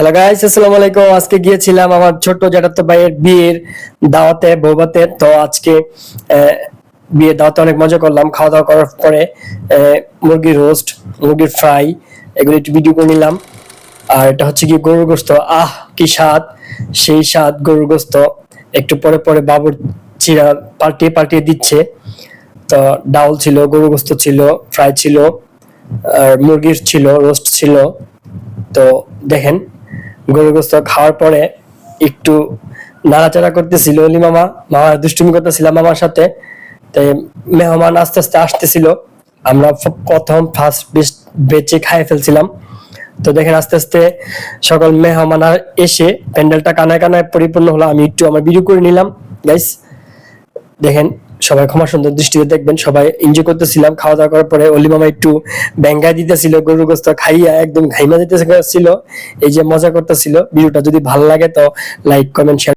Hello guys, আসসালামু আলাইকুম। আজকে গিয়েছিলাম আমার ছোট্ট জ্যাঠাতো ভাইয়ের বিয়ের দাওয়াতে, বৌভাতে। তো আজকে বিয়ের দাওয়াতে অনেক মজা করলাম। খাওয়া দাওয়া করার পরে মুরগির রোস্ট, মুরগির ফ্রাই, এগুলো একটু ভিডিও করে নিলাম। আর এটা হচ্ছে কি গরুর গোস্ত। কি স্বাদ! সেই স্বাদ গরুর গোস্ত। একটু পরে পরে বাবুর চিরা পাল্টিয়ে পাল্টিয়ে দিচ্ছে। তো ডাউল ছিল, গরুর গোস্ত ছিল, ফ্রাই ছিল, আর মুরগির ছিল, রোস্ট ছিল। তো দেখেন, গরুর গোস্ত খাওয়ার পরে একটু নাড়াচাড়া করতেছিল অলি মামা। মামা দুষ্টুমি করতেছিলাম মামার সাথে। তাই মেহমান আস্তে আস্তে আসতেছিল। আমরা প্রথম ফার্স্ট বেচে খাইয়ে ফেলছিলাম। তো দেখেন আস্তে আস্তে সকল মেহমান এসে প্যান্ডেলটা কানায় কানায় পরিপূর্ণ হলো। আমি একটু আমার ভিডিও করে নিলাম গাইস। দেখেন, সবাই ক্ষমা সুন্দর দৃষ্টিতে দেখবেন। সবাই এনজয় করতেছিলাম। খাওয়া দাওয়া করার পরে অলি মামা একটু ব্যাঙ্গাই দিতেছিল, গরুর গোস্ত খাইয়া একদম ঘাইমা দিতেছিল। এই যে মজা করতেছিল। ভিডিওটা যদি ভালো লাগে তো লাইক, কমেন্ট, শেয়ার